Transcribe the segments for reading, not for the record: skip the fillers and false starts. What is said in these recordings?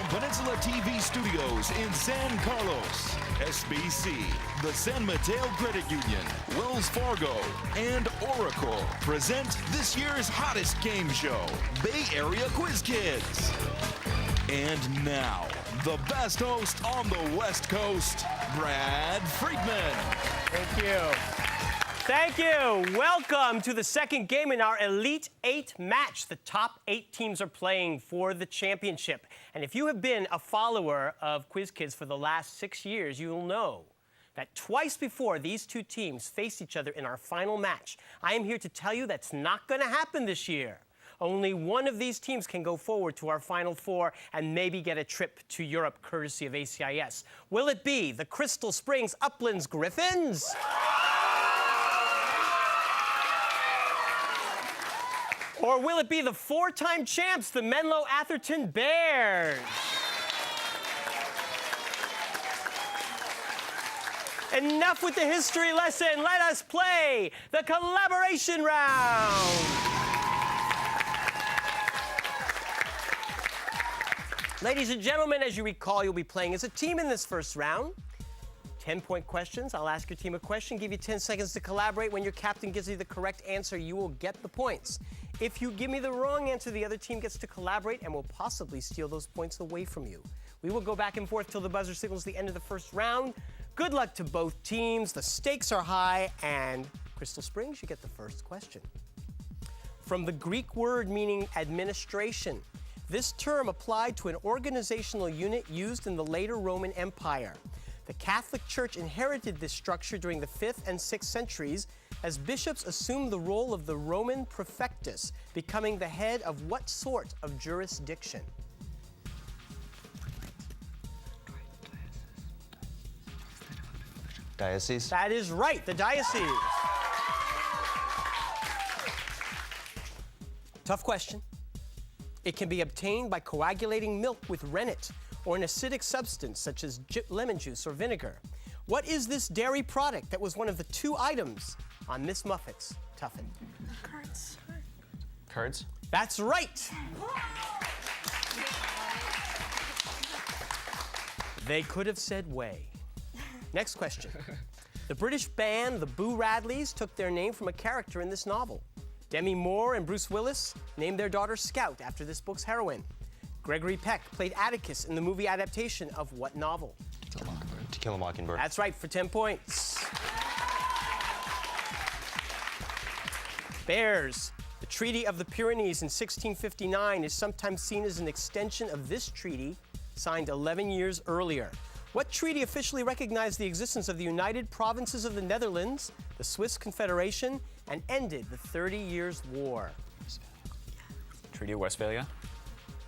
Peninsula TV studios in San Carlos, SBC, the San Mateo Credit Union, Wells Fargo, and Oracle present this year's hottest game show, Bay Area Quiz Kids. And now, the best host on the West Coast, Brad Friedman. Thank you. Thank you. Welcome to the second game in our Elite 8 match. The top 8 teams are playing for the championship. And if you have been a follower of Quiz Kids for the last 6 years, you'll know that twice before these two teams faced each other in our final match. I am here to tell you that's not going to happen this year. Only one of these teams can go forward to our Final Four and maybe get a trip to Europe courtesy of ACIS. Will it be the Crystal Springs Uplands Griffins? Or will it be the 4-time champs, the Menlo Atherton Bears? Enough with the history lesson. Let us play the collaboration round. Ladies and gentlemen, as you recall, you'll be playing as a team in this first round. 10-point questions. I'll ask your team a question, give you 10 seconds to collaborate. When your captain gives you the correct answer, you will get the points. If you give me the wrong answer, the other team gets to collaborate and will possibly steal those points away from you. We will go back and forth till the buzzer signals the end of the first round. Good luck to both teams. The stakes are high, and Crystal Springs, you get the first question. From the Greek word meaning administration, this term applied to an organizational unit used in the later Roman Empire. The Catholic Church inherited this structure during the 5th and 6th centuries as bishops assumed the role of the Roman prefectus, becoming the head of what sort of jurisdiction? Diocese? That is right, the diocese. Tough question. It can be obtained by coagulating milk with rennet or an acidic substance such as lemon juice or vinegar. What is this dairy product that was one of the 2 items on Miss Muffet's Tuffin? Curds. Curds? That's right. They could have said whey. Next question. The British band, the Boo Radleys, took their name from a character in this novel. Demi Moore and Bruce Willis named their daughter Scout after this book's heroine. Gregory Peck played Atticus in the movie adaptation of what novel? To Kill a Mockingbird. That's right, for 10 points. Bears. The Treaty of the Pyrenees in 1659 is sometimes seen as an extension of this treaty, signed 11 years earlier. What treaty officially recognized the existence of the United Provinces of the Netherlands, the Swiss Confederation, and ended the 30 Years' War? Treaty of Westphalia?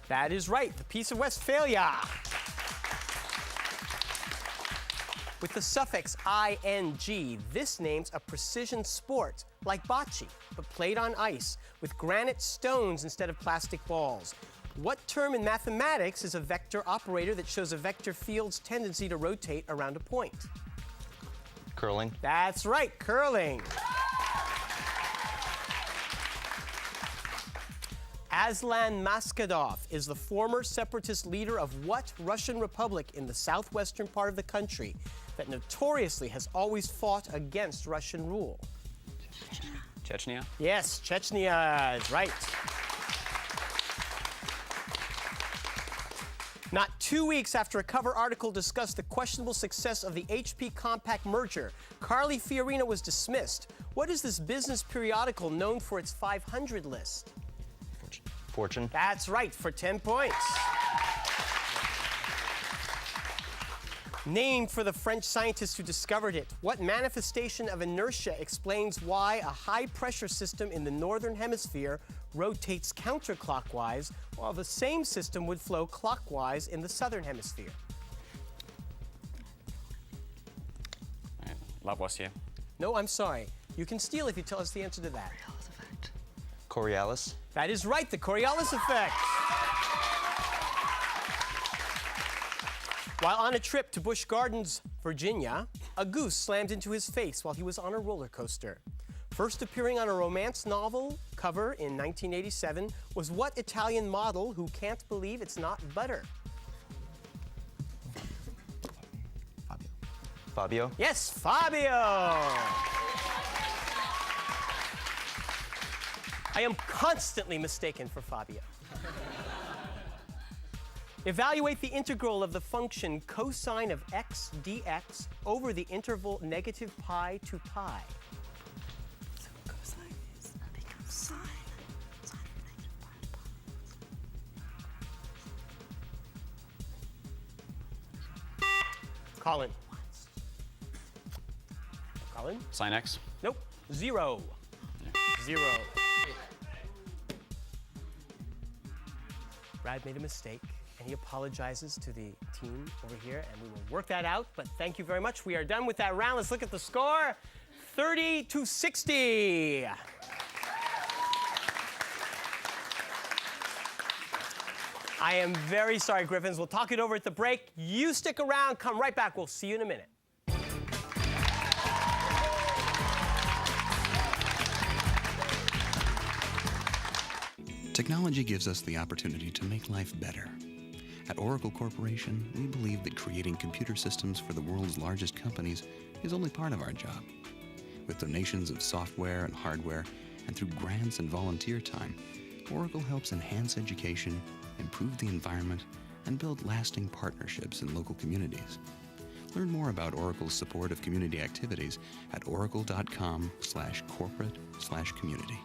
That is right, the Peace of Westphalia. With the suffix ing, this names a precision sport like bocce, but played on ice with granite stones instead of plastic balls. What term in mathematics is a vector operator that shows a vector field's tendency to rotate around a point? Curling? That's right, curling. Aslan Maskhadov is the former separatist leader of what Russian republic in the southwestern part of the country that notoriously has always fought against Russian rule? Chechnya? Yes, Chechnya is right. Not 2 weeks after a cover article discussed the questionable success of the HP Compaq merger, Carly Fiorina was dismissed. What is this business periodical known for its 500 list? Fortune? That's right, for 10 points. Named for the French scientist who discovered it, what manifestation of inertia explains why a high-pressure system in the northern hemisphere rotates counterclockwise, while the same system would flow clockwise in the southern hemisphere? Lavoisier. No, I'm sorry. You can steal if you tell us the answer to that. Coriolis? That is right, the Coriolis effect. While on a trip to Busch Gardens, Virginia, a goose slammed into his face while he was on a roller coaster. First appearing on a romance novel cover in 1987 was what Italian model who can't believe it's not butter? Fabio. Yes, Fabio. I am constantly mistaken for Fabio. Evaluate the integral of the function cosine of x dx over the interval negative pi to pi. So cosine becomes sine. Sine of negative pi to pi. Colin. Colin? Sin X. Nope. 0. 0. Brad made a mistake, and he apologizes to the team over here, and we will work that out. But thank you very much. We are done with that round. Let's look at the score. 30-60. I am very sorry, Griffins. We'll talk it over at the break. You stick around. Come right back. We'll see you in a minute. Technology gives us the opportunity to make life better. At Oracle Corporation, we believe that creating computer systems for the world's largest companies is only part of our job. With donations of software and hardware, and through grants and volunteer time, Oracle helps enhance education, improve the environment, and build lasting partnerships in local communities. Learn more about Oracle's support of community activities at oracle.com/corporate/community.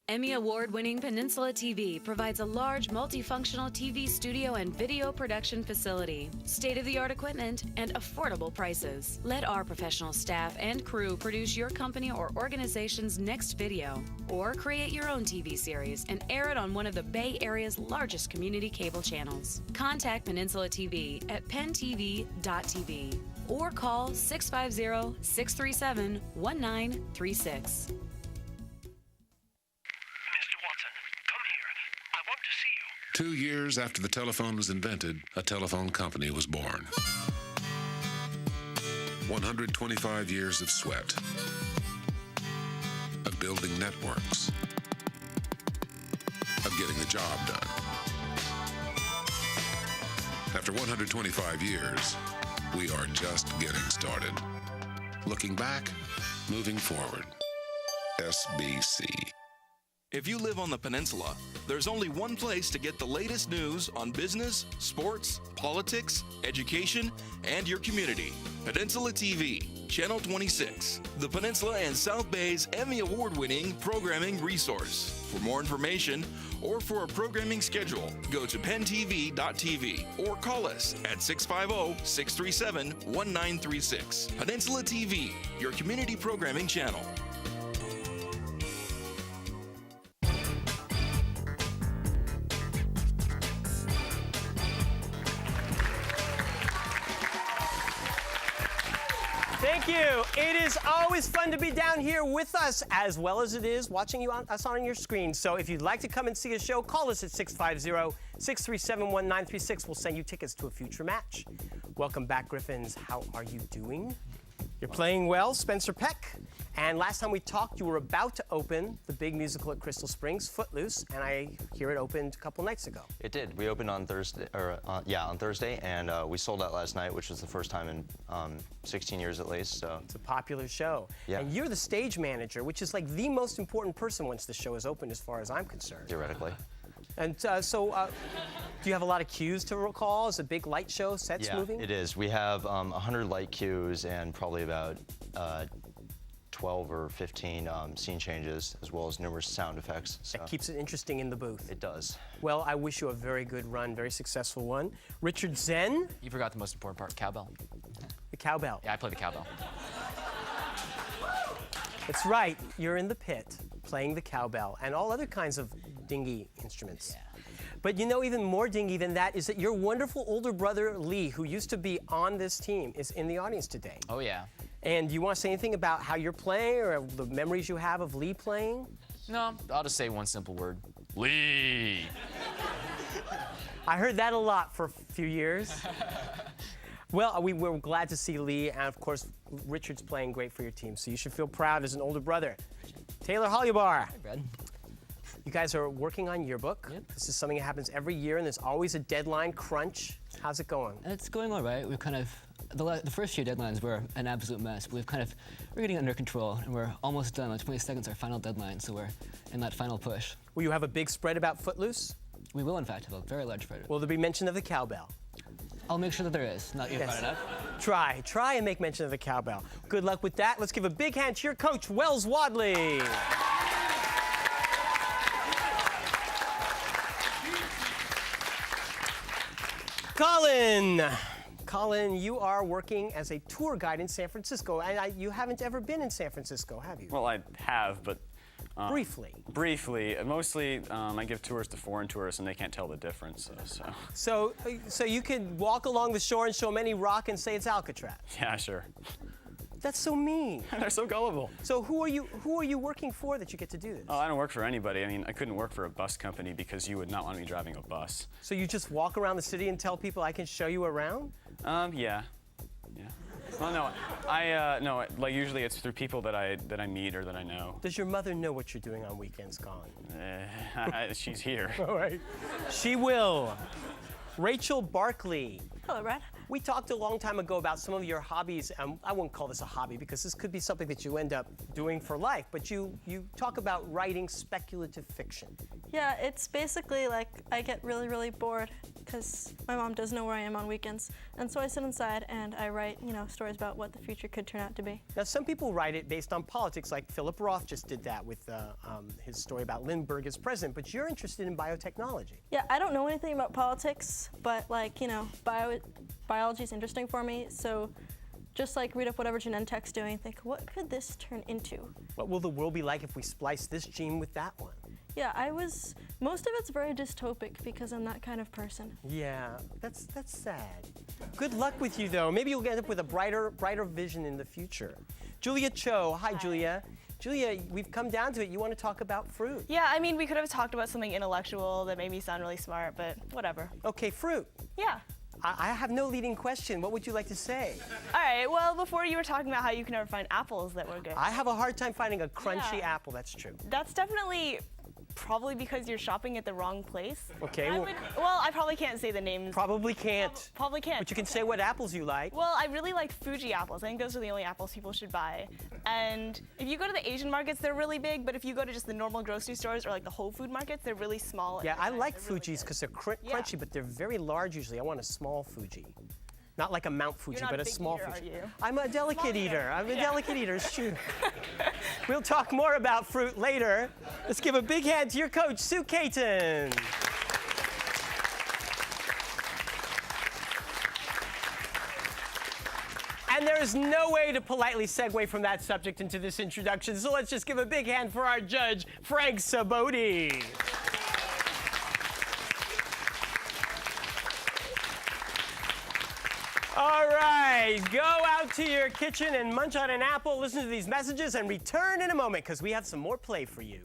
Emmy Award-winning Peninsula TV provides a large multifunctional TV studio and video production facility, state-of-the-art equipment, and affordable prices. Let our professional staff and crew produce your company or organization's next video, or create your own TV series and air it on one of the Bay Area's largest community cable channels. Contact Peninsula TV at pentv.tv or call 650-637-1936. 2 years after the telephone was invented, a telephone company was born. 125 years of sweat, of building networks, of getting the job done. After 125 years, we are just getting started. Looking back, moving forward. SBC. If you live on the peninsula, there's only one place to get the latest news on business, sports, politics, education, and your community. Peninsula TV, Channel 26, the Peninsula and South Bay's Emmy Award-winning programming resource. For more information or for a programming schedule, go to pentv.tv or call us at 650-637-1936. Peninsula TV, your community programming channel. Thank you. It is always fun to be down here with us, as well as it is watching us on your screen. So if you'd like to come and see a show, call us at 650-637-1936. We'll send you tickets to a future match. Welcome back, Griffins. How are you doing? You're playing well, Spencer Peck. And last time we talked, you were about to open the big musical at Crystal Springs, Footloose, and I hear it opened a couple nights ago. It did. We opened on Thursday, on Thursday, and we sold out last night, which was the first time in 16 years at least. So it's a popular show. Yeah. And you're the stage manager, which is like the most important person once the show is open, as far as I'm concerned. theoretically. And do you have a lot of cues to recall? Is it a big light show, sets moving? It is. We have 100 light cues and probably about 12 or 15 scene changes, as well as numerous sound effects. So That keeps it interesting in the booth. it does. Well, I wish you a very good run, very successful one. Richard Zen, You forgot the most important part, cowbell. the cowbell. Yeah, I play the cowbell. That's right, you're in the pit playing the cowbell and all other kinds of dingy instruments. Yeah. But you know, even more dingy than that is that your wonderful older brother, Lee, who used to be on this team, is in the audience today. Oh, yeah. And do you want to say anything about how you're playing or the memories you have of Lee playing? No, I'll just say one simple word. Lee. I heard that a lot for a few years. Well, we're glad to see Lee, and of course, Richard's playing great for your team, so you should feel proud as an older brother. Taylor Hollybar. Hey, Brad. You guys are working on yearbook. Yep. This is something that happens every year, and there's always a deadline crunch How's it going? It's going all right. We've kind of, the first few deadlines were an absolute mess, but we're getting under control, and we're almost done. Like 22nd's our final deadline, so we're in that final push. Will you have a big spread about Footloose? We will, in fact, have a very large spread. Will there be mention of the cowbell? I'll make sure that there is. Not yet brought it up. Try and make mention of the cowbell. Good luck with that. Let's give a big hand to your coach, Wells Wadley. Colin, you are working as a tour guide in San Francisco, and you haven't ever been in San Francisco, have you? Well, I have, but briefly. Briefly. Mostly, I give tours to foreign tourists, and they can't tell the difference. So you could walk along the shore and show them any rock and say it's Alcatraz. Yeah, sure. That's so mean. They're so gullible. So who are you working for that you get to do this? Oh, I don't work for anybody. I mean, I couldn't work for a bus company because you would not want me driving a bus. So you just walk around the city and tell people I can show you around? Yeah. Well, no, like usually it's through people that I meet or that I know. Does your mother know what you're doing on weekends, Colin? She's here. All right. She will. Rachel Barkley. Hello, Brad. We talked a long time ago about some of your hobbies. I won't call this a hobby because this could be something that you end up doing for life, but you talk about writing speculative fiction. Yeah, it's basically like I get really, really bored because my mom doesn't know where I am on weekends. And so I sit inside and I write, stories about what the future could turn out to be. Now, some people write it based on politics, like Philip Roth just did that with his story about Lindbergh as president, but you're interested in biotechnology. Yeah, I don't know anything about politics, but biology is interesting for me, so just read up whatever Genentech's doing, think, what could this turn into? What will the world be like if we splice this gene with that one? Yeah, most of it's very dystopic because I'm that kind of person. Yeah, that's sad. Good luck with you, though. Maybe you'll end up with a brighter vision in the future. Julia Cho. Hi, Julia. Julia, we've come down to it. You want to talk about fruit? Yeah, I mean, we could have talked about something intellectual that made me sound really smart, but whatever. Okay, fruit. Yeah. I have no leading question. What would you like to say? All right, well, before you were talking about how you can never find apples that were good. I have a hard time finding a crunchy apple, that's true. That's definitely probably because you're shopping at the wrong place. Okay. I probably can't say the names. Probably can't. Probably can't. But you can say what apples you like. Well, I really like Fuji apples. I think those are the only apples people should buy. And if you go to the Asian markets, they're really big, but if you go to just the normal grocery stores or the Whole Food markets, they're really small. Yeah, I like Fujis because they're crunchy, but they're very large usually. I want a small Fuji. Not like a Mount Fuji, but a small Fuji. Are you? I'm a delicate eater. I'm a delicate eater, it's true. We'll talk more about fruit later. Let's give a big hand to your coach, Sue Caton. And there is no way to politely segue from that subject into this introduction, so let's just give a big hand for our judge, Frank Saboti. All right, go out to your kitchen and munch on an apple, listen to these messages, and return in a moment because we have some more play for you.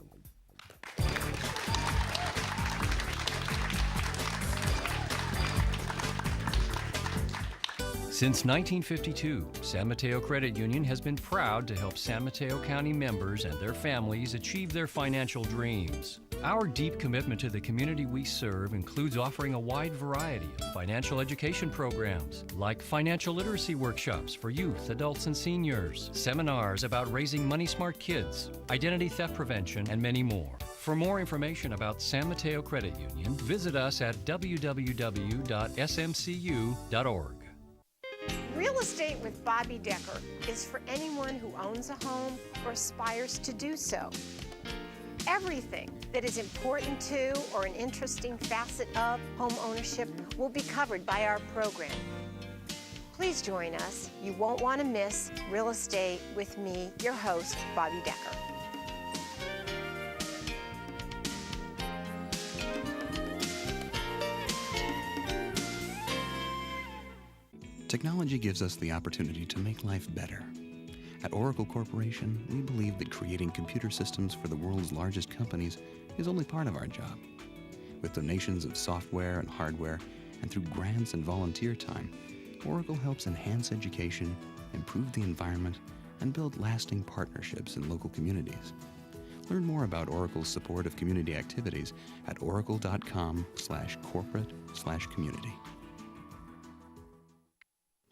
Since 1952, San Mateo Credit Union has been proud to help San Mateo County members and their families achieve their financial dreams. Our deep commitment to the community we serve includes offering a wide variety of financial education programs, like financial literacy workshops for youth, adults, and seniors, seminars about raising money-smart kids, identity theft prevention, and many more. For more information about San Mateo Credit Union, visit us at www.smcu.org. Real estate with Bobby Decker is for anyone who owns a home or aspires to do so. Everything that is important to or an interesting facet of home ownership will be covered by our program. Please join us. You won't want to miss Real Estate with me, your host, Bobby Decker. Technology gives us the opportunity to make life better. At Oracle Corporation, we believe that creating computer systems for the world's largest companies is only part of our job. With donations of software and hardware, and through grants and volunteer time, Oracle helps enhance education, improve the environment, and build lasting partnerships in local communities. Learn more about Oracle's support of community activities at oracle.com/corporate/community.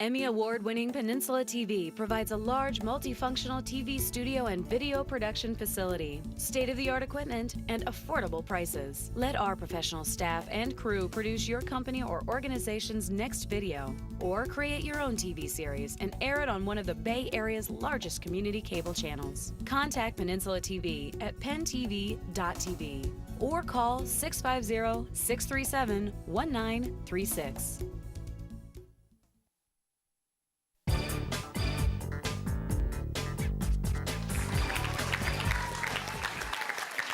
Emmy Award-winning Peninsula TV provides a large multifunctional TV studio and video production facility, state-of-the-art equipment, and affordable prices. Let our professional staff and crew produce your company or organization's next video, or create your own TV series and air it on one of the Bay Area's largest community cable channels. Contact Peninsula TV at pentv.tv or call 650-637-1936.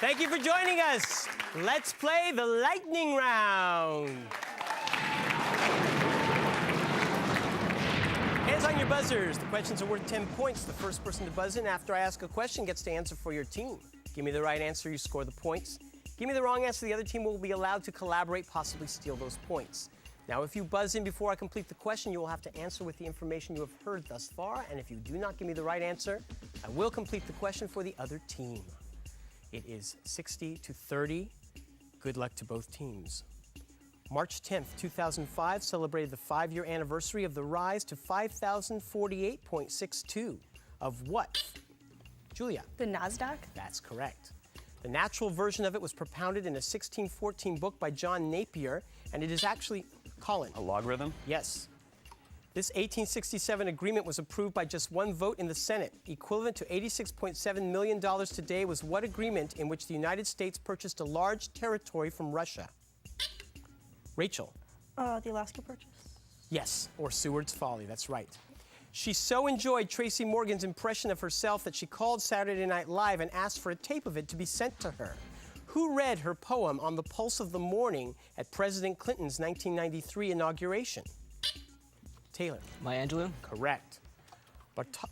Thank you for joining us. Let's play the lightning round. Hands on your buzzers. The questions are worth 10 points. The first person to buzz in after I ask a question gets to answer for your team. Give me the right answer, you score the points. Give me the wrong answer, the other team will be allowed to collaborate, possibly steal those points. Now, if you buzz in before I complete the question, you will have to answer with the information you have heard thus far. And if you do not give me the right answer, I will complete the question for the other team. It is 60-30. Good luck to both teams. March 10th, 2005 celebrated the 5-year anniversary of the rise to 5,048.62 of what? Julia? The NASDAQ? That's correct. The natural version of it was propounded in a 1614 book by John Napier, and it is actually, Colin. A logarithm? Yes. This 1867 agreement was approved by just one vote in the Senate. Equivalent to $86.7 million today was what agreement in which the United States purchased a large territory from Russia? Rachel. The Alaska Purchase. Yes, or Seward's Folly, that's right. She so enjoyed Tracy Morgan's impression of herself that she called Saturday Night Live and asked for a tape of it to be sent to her. Who read her poem On the Pulse of the Morning at President Clinton's 1993 inauguration? Taylor. Maya Angelou? Correct.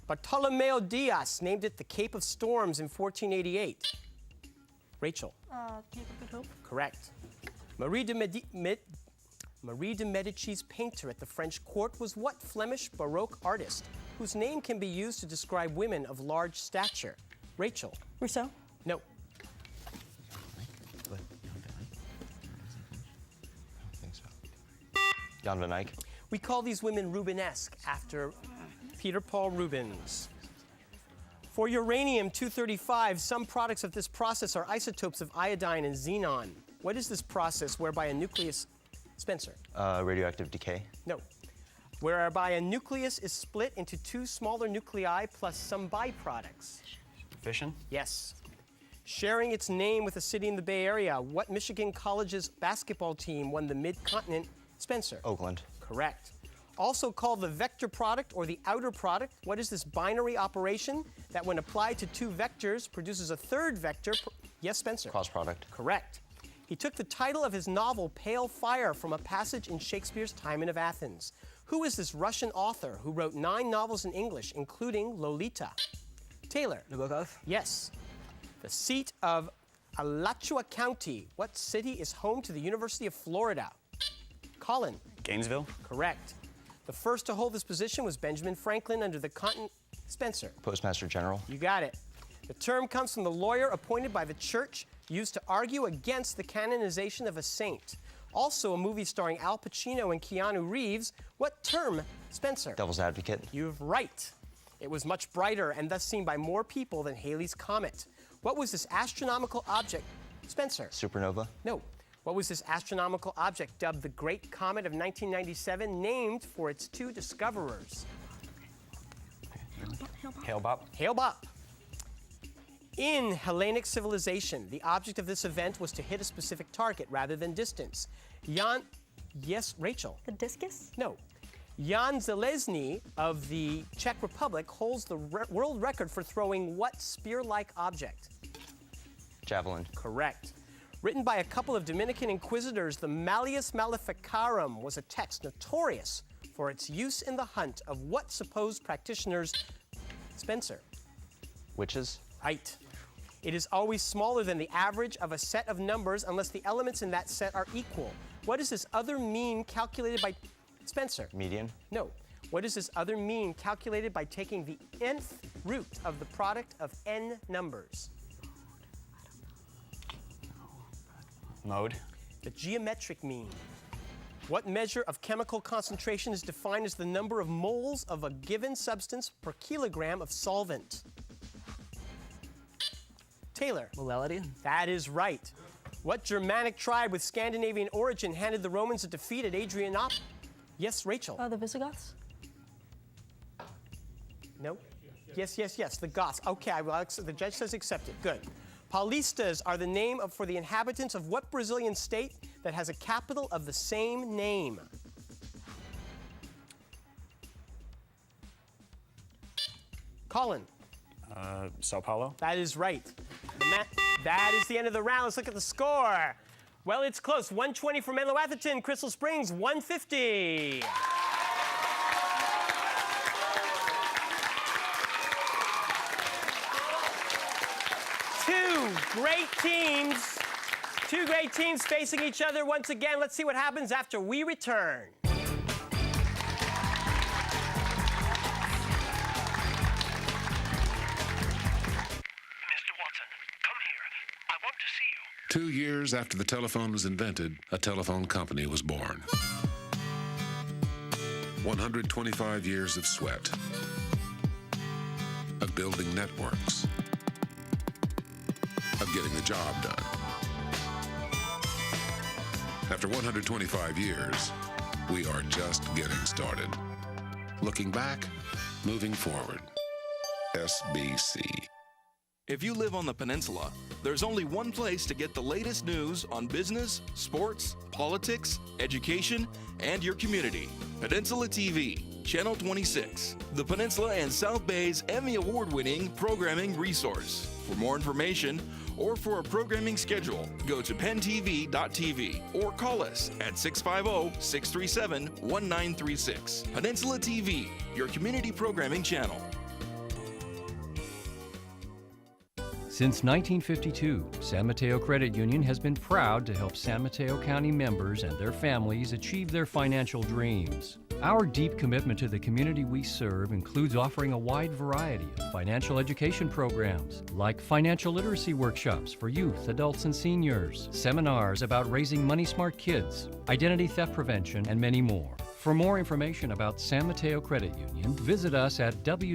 Bartolomeo Diaz named it the Cape of Storms in 1488. Rachel. Cape of Good Hope. Correct. Marie de Medici's painter at the French court was what Flemish Baroque artist whose name can be used to describe women of large stature? Rachel. Rousseau. No. Jan van Eyck. We call these women Rubenesque after Peter Paul Rubens. For uranium-235, some products of this process are isotopes of iodine and xenon. What is this process whereby a nucleus... Spencer? Radioactive decay. No. Whereby a nucleus is split into 2 smaller nuclei plus some byproducts. Fission? Yes. Sharing its name with a city in the Bay Area, what Michigan College's basketball team won the Mid-Continent? Spencer? Oakland. Correct. Also called the vector product or the outer product, what is this binary operation that when applied to 2 vectors produces a third vector? Yes, Spencer? Cross product. Correct. He took the title of his novel, Pale Fire, from a passage in Shakespeare's Timon of Athens. Who is this Russian author who wrote 9 novels in English, including Lolita? Taylor? Nabokov? Yes. The seat of Alachua County, what city is home to the University of Florida? Colin? Gainesville? Correct. The first to hold this position was Benjamin Franklin under the Continental... Spencer? Postmaster General. You got it. The term comes from the lawyer appointed by the church used to argue against the canonization of a saint. Also a movie starring Al Pacino and Keanu Reeves. What term, Spencer? Devil's Advocate. You're right. It was much brighter and thus seen by more people than Halley's Comet. What was this astronomical object, Spencer? Supernova. No. What was this astronomical object dubbed the Great Comet of 1997, named for its 2 discoverers? Hale-Bopp. Hale-Bopp. In Hellenic civilization, the object of this event was to hit a specific target rather than distance. Yes, Rachel? The discus? No. Jan Železný of the Czech Republic holds the world record for throwing what spear-like object? Javelin. Correct. Written by a couple of Dominican inquisitors, the Malleus Maleficarum was a text notorious for its use in the hunt of what supposed practitioners? Spencer? Witches. Right. It is always smaller than the average of a set of numbers unless the elements in that set are equal. What is this other mean calculated by... Spencer? Median. No. What is this other mean calculated by taking the nth root of the product of n numbers? Mode. The geometric mean. What measure of chemical concentration is defined as the number of moles of a given substance per kilogram of solvent? Taylor. Molality. That is right. What Germanic tribe with Scandinavian origin handed the Romans a defeat at Adrianople? Yes, Rachel. The Visigoths? No? Yes. The Goths. Okay, the judge says accepted. Good. Paulistas are the name for the inhabitants of what Brazilian state that has a capital of the same name? Colin. Sao Paulo. That is right. That is the end of the round. Let's look at the score. Well, it's close. 120 for Menlo Atherton. Crystal Springs, 150. Two great teams facing each other once again. Let's see what happens after we return. Mr. Watson, come here. I want to see you. 2 years after the telephone was invented, a telephone company was born. 125 years of sweat, of building networks, of getting the job done. After 125 years, we are just getting started. Looking back, moving forward. SBC. If you live on the peninsula, there's only one place to get the latest news on business, sports, politics, education, and your community. Peninsula TV, Channel 26, the Peninsula and South Bay's Emmy Award-winning programming resource. For more information or for a programming schedule, go to pentv.tv or call us at 650-637-1936. Peninsula TV, your community programming channel. Since 1952, San Mateo Credit Union has been proud to help San Mateo County members and their families achieve their financial dreams. Our deep commitment to the community we serve includes offering a wide variety of financial education programs, like financial literacy workshops for youth, adults, and seniors, seminars about raising money-smart kids, identity theft prevention, and many more. For more information about San Mateo Credit Union, visit us at www.smcu.org.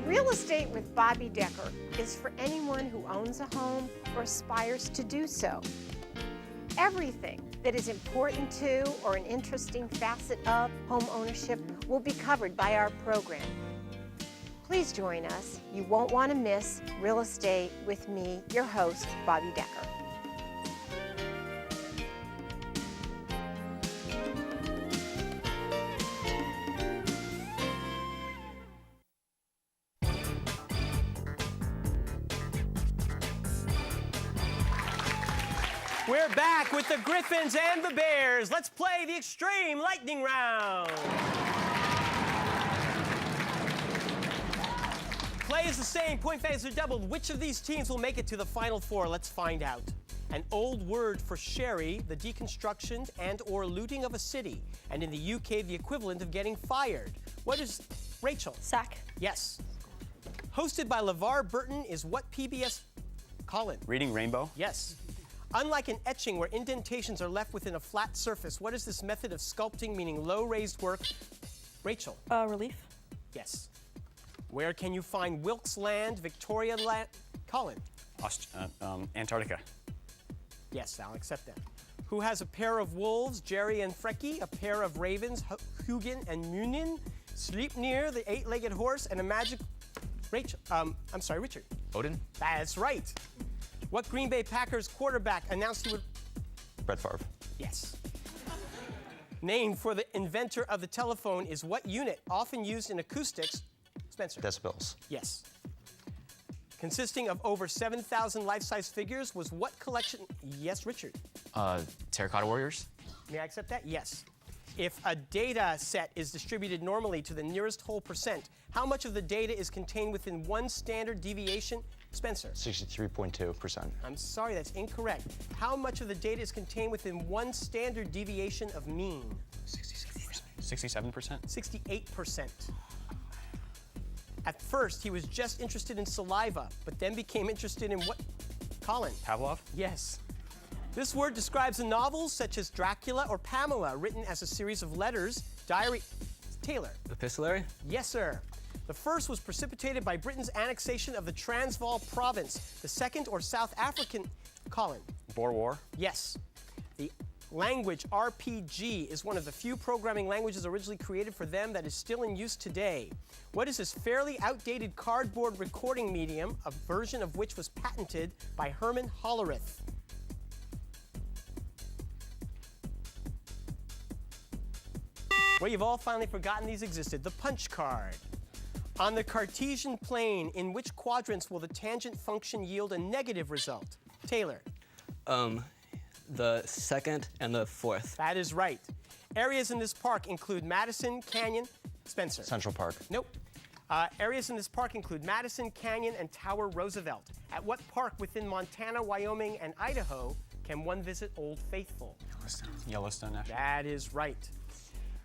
Real estate with Bobby Decker is for anyone who owns a home or aspires to do so. Everything that is important to or an interesting facet of home ownership will be covered by our program. Please join us. You won't want to miss Real Estate with me, your host, Bobby Decker. We're back with the Griffins and the Bears. Let's play the Extreme Lightning Round. Play is the same, point values are doubled. Which of these teams will make it to the Final Four? Let's find out. An old word for sherry, the deconstruction and or looting of a city. And in the UK, the equivalent of getting fired. What is, Rachel? Sack. Yes. Hosted by LeVar Burton is what PBS? Colin. Reading Rainbow. Yes. Unlike an etching where indentations are left within a flat surface, what is this method of sculpting, meaning low raised work? Rachel. Relief. Yes. Where can you find Wilkes Land, Victoria Land? Colin. Antarctica. Yes, I'll accept that. Who has a pair of wolves, Jerry and Frecky, a pair of ravens, Hugin and Munin, Sleipnir, the eight-legged horse, and a magic... Richard. Odin? That's right. What Green Bay Packers quarterback announced he would... Brett Favre. Yes. Name for the inventor of the telephone is what unit often used in acoustics? Spencer. Decibels. Yes. Consisting of over 7,000 life-size figures was what collection? Yes, Richard. Terracotta Warriors? May I accept that? Yes. If a data set is distributed normally to the nearest whole percent, how much of the data is contained within one standard deviation? Spencer. 63.2%. I'm sorry, that's incorrect. How much of the data is contained within one standard deviation of mean? 67%. 68%. At first, he was just interested in saliva, but then became interested in what? Colin. Pavlov? Yes. This word describes the novels such as Dracula or Pamela, written as a series of letters, diary. Taylor. Epistolary? Yes, sir. The first was precipitated by Britain's annexation of the Transvaal province. The second, or South African, Colin. Boer War? Yes. The language RPG is one of the few programming languages originally created for them that is still in use today. What is this fairly outdated cardboard recording medium, a version of which was patented by Herman Hollerith? Well, you've all finally forgotten these existed. The punch card. On the Cartesian plane, in which quadrants will the tangent function yield a negative result? Taylor. The second and the fourth. That is right. Areas in this park include Madison, Canyon, Spencer. Central Park. Nope. Areas in this park include Madison, Canyon, and Tower Roosevelt. At what park within Montana, Wyoming, and Idaho can one visit Old Faithful? Yellowstone National. That is right.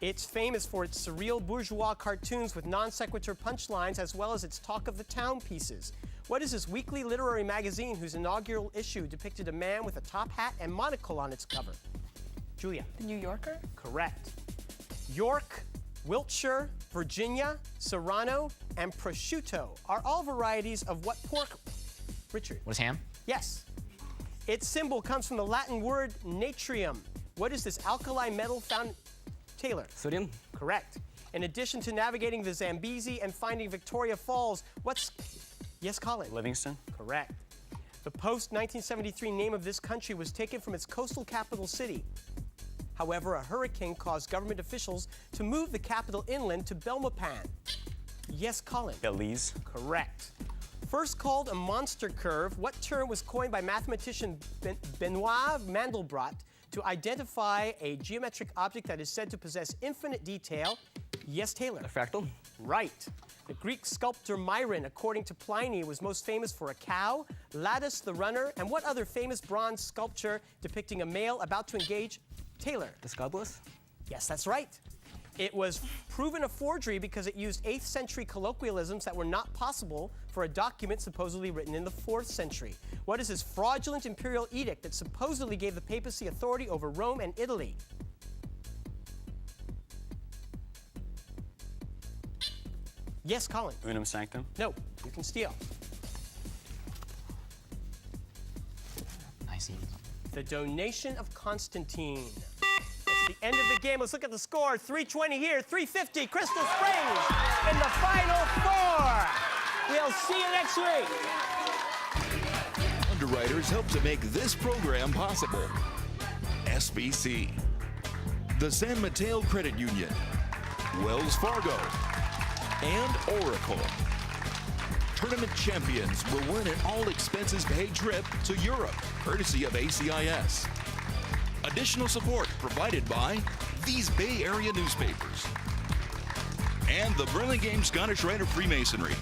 It's famous for its surreal bourgeois cartoons with non sequitur punchlines, as well as its talk of the town pieces. What is this weekly literary magazine whose inaugural issue depicted a man with a top hat and monocle on its cover? Julia. The New Yorker? Correct. York, Wiltshire, Virginia, Serrano, and prosciutto are all varieties of what pork? Richard. What is ham? Yes. Its symbol comes from the Latin word natrium. What is this alkali metal found? Taylor. Sodium? Correct. In addition to navigating the Zambezi and finding Victoria Falls, what's... Yes, Colin. Livingston? Correct. The post-1973 name of this country was taken from its coastal capital city. However, a hurricane caused government officials to move the capital inland to Belmopan. Yes, Colin. Belize? Correct. First called a monster curve, what term was coined by mathematician Benoit Mandelbrot to identify a geometric object that is said to possess infinite detail? Yes, Taylor. A fractal? Right. The Greek sculptor Myron, according to Pliny, was most famous for a cow, Latus the runner, and what other famous bronze sculpture depicting a male about to engage? Taylor. The Scobulus? Yes, that's right. It was proven a forgery because it used 8th century colloquialisms that were not possible for a document supposedly written in the 4th century. What is this fraudulent imperial edict that supposedly gave the papacy authority over Rome and Italy? Yes, Colin. Unum Sanctum? No, you can steal. Nice. The donation of Constantine. That's the end of the game. Let's look at the score. 320 here, 350 Crystal Springs in the Final Four. We'll see you next week. Underwriters help to make this program possible. SBC, the San Mateo Credit Union, Wells Fargo, and Oracle. Tournament champions will win an all-expenses-paid trip to Europe, courtesy of ACIS. Additional support provided by these Bay Area newspapers and the Burlingame Scottish Rite of Freemasonry.